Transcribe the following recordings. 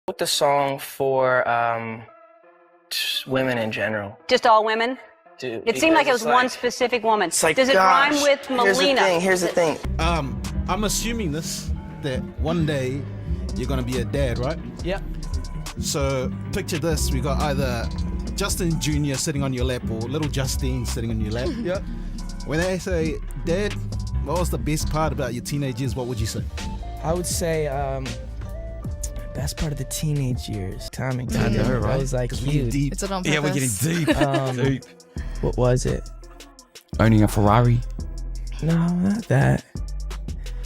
With the song for women in general. Just all women? Dude, It seemed like it was it's one specific woman. It's like, Does it gosh, rhyme with Melina? Here's the thing. I'm assuming that one day you're gonna be a dad, right? Yeah. So picture this: we got either Justin Jr. sitting on your lap or little Justine sitting on your lap. Yep. When they say, "Dad, what was the best part about your teenage years?" What would you say? I would say best part of the teenage years. Timing. I know, right? That was like Because we get huge. deep. It's it on purpose. Yeah, we're getting deep. Deep. What was it? Owning a Ferrari. No, not that.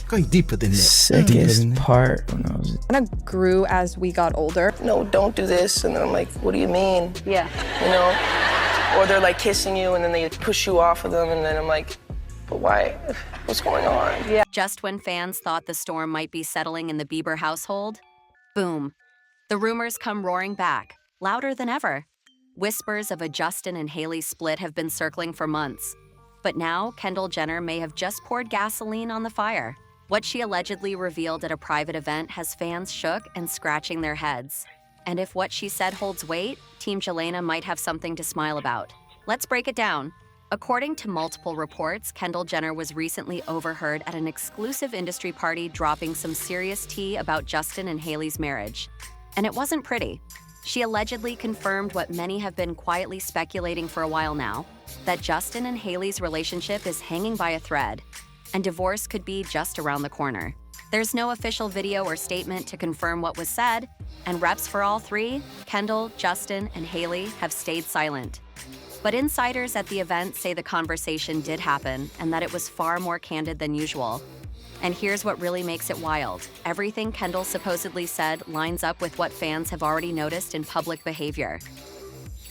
Going deeper than that. Sickest part when I was. Kind of grew as we got older. No, don't do this. And then I'm like, what do you mean? Yeah. You know? Or they're like kissing you and then they push you off of them and then I'm like, but why? What's going on? Yeah. Just when fans thought the storm might be settling in the Bieber household, boom. The rumors come roaring back, louder than ever. Whispers of a Justin and Hailey split have been circling for months. But now, Kendall Jenner may have just poured gasoline on the fire. What she allegedly revealed at a private event has fans shook and scratching their heads. And if what she said holds weight, Team Jelena might have something to smile about. Let's break it down. According to multiple reports, Kendall Jenner was recently overheard at an exclusive industry party dropping some serious tea about Justin and Hailey's marriage. And it wasn't pretty. She allegedly confirmed what many have been quietly speculating for a while now, that Justin and Hailey's relationship is hanging by a thread, and divorce could be just around the corner. There's no official video or statement to confirm what was said, and reps for all three, Kendall, Justin, and Hailey, have stayed silent. But insiders at the event say the conversation did happen and that it was far more candid than usual. And here's what really makes it wild. Everything Kendall supposedly said lines up with what fans have already noticed in public behavior.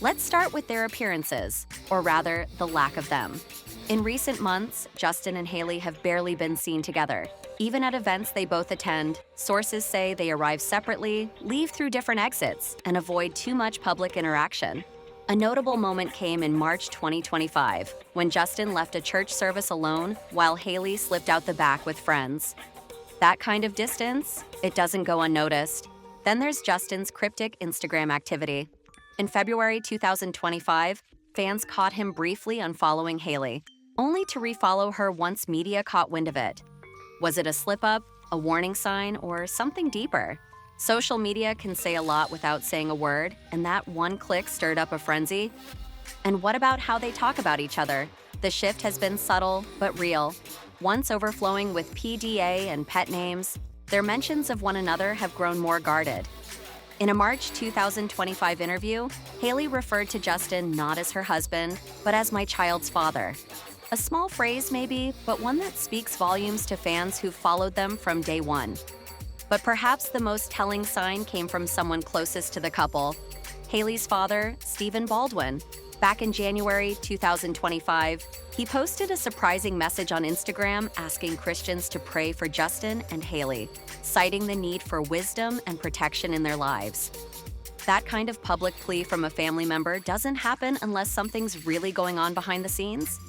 Let's start with their appearances, or rather, the lack of them. In recent months, Justin and Hailey have barely been seen together. Even at events they both attend, sources say they arrive separately, leave through different exits, and avoid too much public interaction. A notable moment came in March 2025, when Justin left a church service alone while Hailey slipped out the back with friends. That kind of distance, it doesn't go unnoticed. Then there's Justin's cryptic Instagram activity. In February 2025, fans caught him briefly unfollowing Hailey, only to refollow her once media caught wind of it. Was it a slip-up, a warning sign, or something deeper? Social media can say a lot without saying a word, and that one click stirred up a frenzy. And what about how they talk about each other? The shift has been subtle, but real. Once overflowing with PDA and pet names, their mentions of one another have grown more guarded. In a March 2025 interview, Hailey referred to Justin not as her husband, but as my child's father. A small phrase maybe, but one that speaks volumes to fans who've followed them from day one. But perhaps the most telling sign came from someone closest to the couple, Hailey's father, Stephen Baldwin. Back in January 2025, he posted a surprising message on Instagram asking Christians to pray for Justin and Hailey, citing the need for wisdom and protection in their lives. That kind of public plea from a family member doesn't happen unless something's really going on behind the scenes.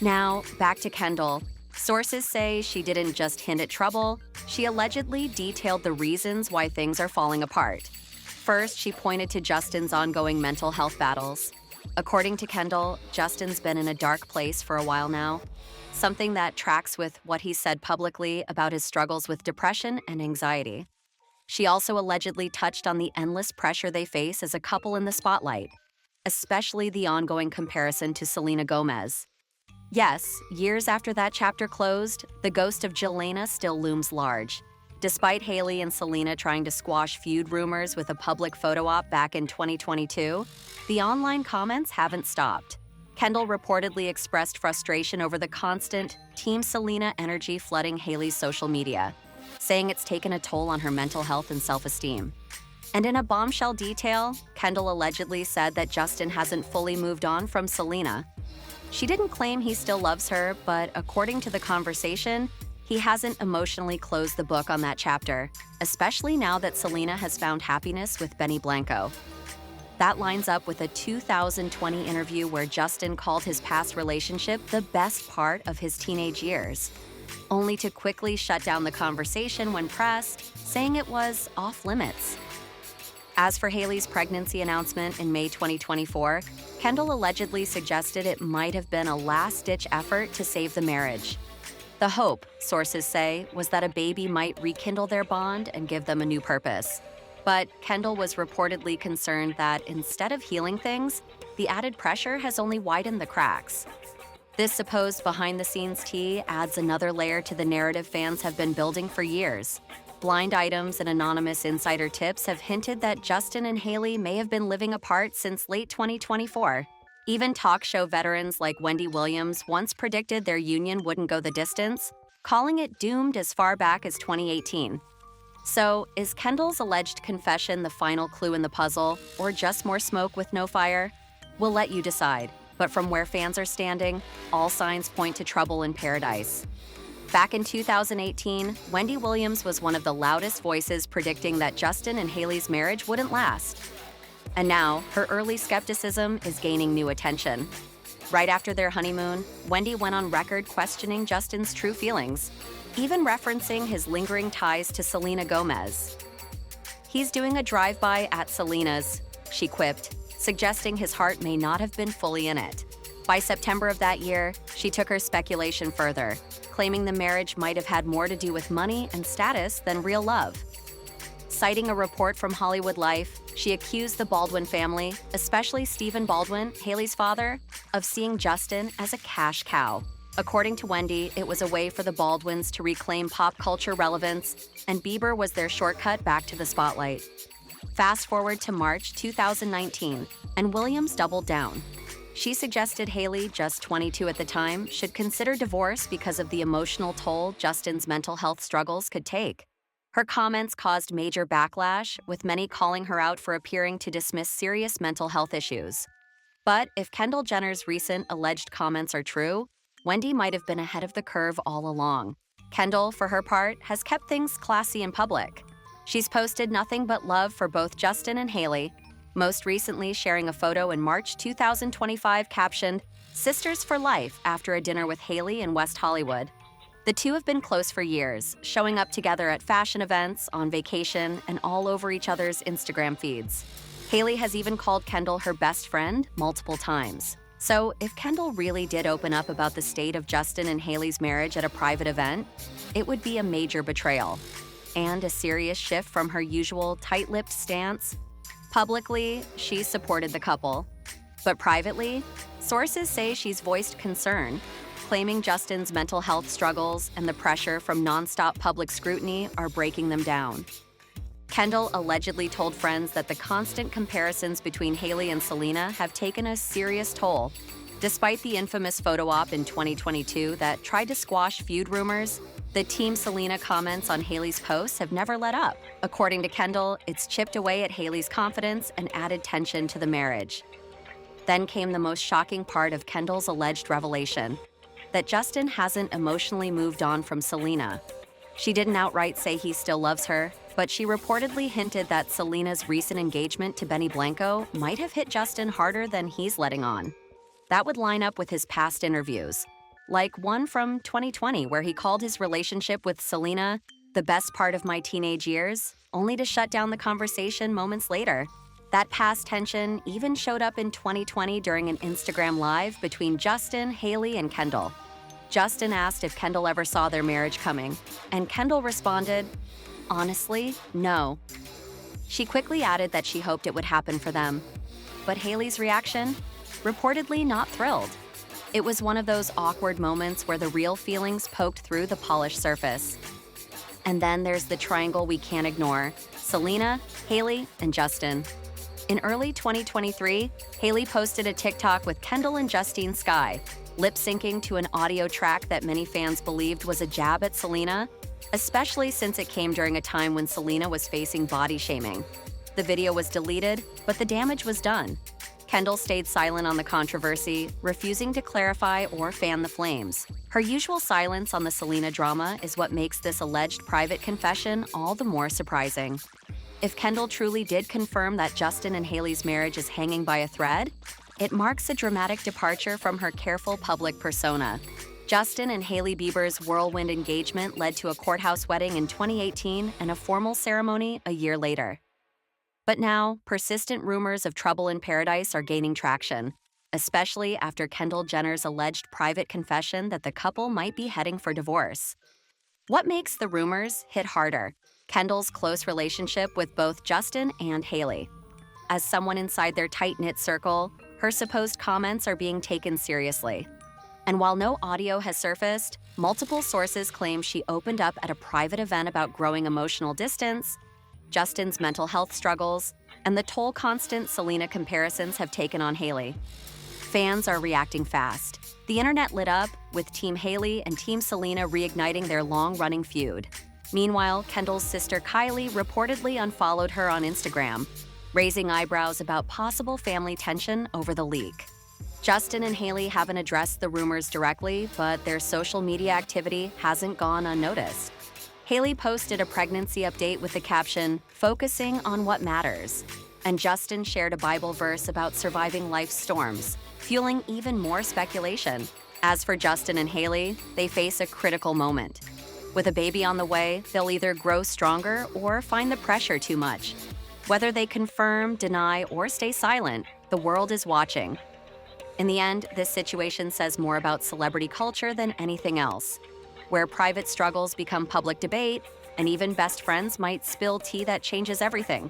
Now, back to Kendall. Sources say she didn't just hint at trouble, she allegedly detailed the reasons why things are falling apart. First, she pointed to Justin's ongoing mental health battles. According to Kendall, Justin's been in a dark place for a while now, something that tracks with what he said publicly about his struggles with depression and anxiety. She also allegedly touched on the endless pressure they face as a couple in the spotlight, especially the ongoing comparison to Selena Gomez. Yes, years after that chapter closed, the ghost of Jelena still looms large. Despite Hailey and Selena trying to squash feud rumors with a public photo op back in 2022, the online comments haven't stopped. Kendall reportedly expressed frustration over the constant Team Selena energy flooding Hailey's social media, saying it's taken a toll on her mental health and self-esteem. And in a bombshell detail, Kendall allegedly said that Justin hasn't fully moved on from Selena. She didn't claim he still loves her, but according to the conversation, he hasn't emotionally closed the book on that chapter, especially now that Selena has found happiness with Benny Blanco. That lines up with a 2020 interview where Justin called his past relationship the best part of his teenage years, only to quickly shut down the conversation when pressed, saying it was off limits. As for Hailey's pregnancy announcement in May 2024, Kendall allegedly suggested it might have been a last-ditch effort to save the marriage. The hope, sources say, was that a baby might rekindle their bond and give them a new purpose. But Kendall was reportedly concerned that instead of healing things, the added pressure has only widened the cracks. This supposed behind-the-scenes tea adds another layer to the narrative fans have been building for years. Blind items and anonymous insider tips have hinted that Justin and Hailey may have been living apart since late 2024. Even talk show veterans like Wendy Williams once predicted their union wouldn't go the distance, calling it doomed as far back as 2018. So, is Kendall's alleged confession the final clue in the puzzle, or just more smoke with no fire? We'll let you decide, but from where fans are standing, all signs point to trouble in paradise. Back in 2018, Wendy Williams was one of the loudest voices predicting that Justin and Hailey's marriage wouldn't last. And now, her early skepticism is gaining new attention. Right after their honeymoon, Wendy went on record questioning Justin's true feelings, even referencing his lingering ties to Selena Gomez. "He's doing a drive-by at Selena's," she quipped, suggesting his heart may not have been fully in it. By September of that year, she took her speculation further, claiming the marriage might have had more to do with money and status than real love. Citing a report from Hollywood Life, she accused the Baldwin family, especially Stephen Baldwin, Hailey's father, of seeing Justin as a cash cow. According to Wendy, it was a way for the Baldwins to reclaim pop culture relevance, and Bieber was their shortcut back to the spotlight. Fast forward to March 2019, and Williams doubled down. She suggested Hailey, just 22 at the time, should consider divorce because of the emotional toll Justin's mental health struggles could take. Her comments caused major backlash, with many calling her out for appearing to dismiss serious mental health issues. But if Kendall Jenner's recent alleged comments are true, Wendy might have been ahead of the curve all along. Kendall, for her part, has kept things classy in public. She's posted nothing but love for both Justin and Hailey, most recently sharing a photo in March 2025 captioned, "Sisters for Life," after a dinner with Hailey in West Hollywood. The two have been close for years, showing up together at fashion events, on vacation, and all over each other's Instagram feeds. Hailey has even called Kendall her best friend multiple times. So, if Kendall really did open up about the state of Justin and Hailey's marriage at a private event, it would be a major betrayal and a serious shift from her usual tight-lipped stance. Publicly, she supported the couple, but privately, sources say she's voiced concern, claiming Justin's mental health struggles and the pressure from nonstop public scrutiny are breaking them down. Kendall allegedly told friends that the constant comparisons between Hailey and Selena have taken a serious toll. Despite the infamous photo op in 2022 that tried to squash feud rumors, the Team Selena comments on Hailey's posts have never let up. According to Kendall, it's chipped away at Hailey's confidence and added tension to the marriage. Then came the most shocking part of Kendall's alleged revelation, that Justin hasn't emotionally moved on from Selena. She didn't outright say he still loves her, but she reportedly hinted that Selena's recent engagement to Benny Blanco might have hit Justin harder than he's letting on. That would line up with his past interviews, like one from 2020 where he called his relationship with Selena the best part of my teenage years, only to shut down the conversation moments later. That past tension even showed up in 2020 during an Instagram Live between Justin, Hailey, and Kendall. Justin asked if Kendall ever saw their marriage coming, and Kendall responded, "Honestly, no." She quickly added that she hoped it would happen for them. But Hailey's reaction? Reportedly not thrilled. It was one of those awkward moments where the real feelings poked through the polished surface. And then there's the triangle we can't ignore: Selena, Hailey, and Justin. In early 2023, Hailey posted a TikTok with Kendall and Justine Skye, lip-syncing to an audio track that many fans believed was a jab at Selena, especially since it came during a time when Selena was facing body shaming. The video was deleted, but the damage was done. Kendall stayed silent on the controversy, refusing to clarify or fan the flames. Her usual silence on the Selena drama is what makes this alleged private confession all the more surprising. If Kendall truly did confirm that Justin and Hailey's marriage is hanging by a thread, it marks a dramatic departure from her careful public persona. Justin and Hailey Bieber's whirlwind engagement led to a courthouse wedding in 2018 and a formal ceremony a year later. But now, persistent rumors of trouble in paradise are gaining traction, especially after Kendall Jenner's alleged private confession that the couple might be heading for divorce. What makes the rumors hit harder? Kendall's close relationship with both Justin and Hailey. As someone inside their tight-knit circle, her supposed comments are being taken seriously. And while no audio has surfaced, multiple sources claim she opened up at a private event about growing emotional distance, Justin's mental health struggles, and the toll constant Selena comparisons have taken on Hailey. Fans are reacting fast. The internet lit up, with Team Hailey and Team Selena reigniting their long-running feud. Meanwhile, Kendall's sister Kylie reportedly unfollowed her on Instagram, raising eyebrows about possible family tension over the leak. Justin and Hailey haven't addressed the rumors directly, but their social media activity hasn't gone unnoticed. Hailey posted a pregnancy update with the caption, "Focusing on what matters." And Justin shared a Bible verse about surviving life's storms, fueling even more speculation. As for Justin and Hailey, they face a critical moment. With a baby on the way, they'll either grow stronger or find the pressure too much. Whether they confirm, deny, or stay silent, the world is watching. In the end, this situation says more about celebrity culture than anything else, where private struggles become public debate, and even best friends might spill tea that changes everything.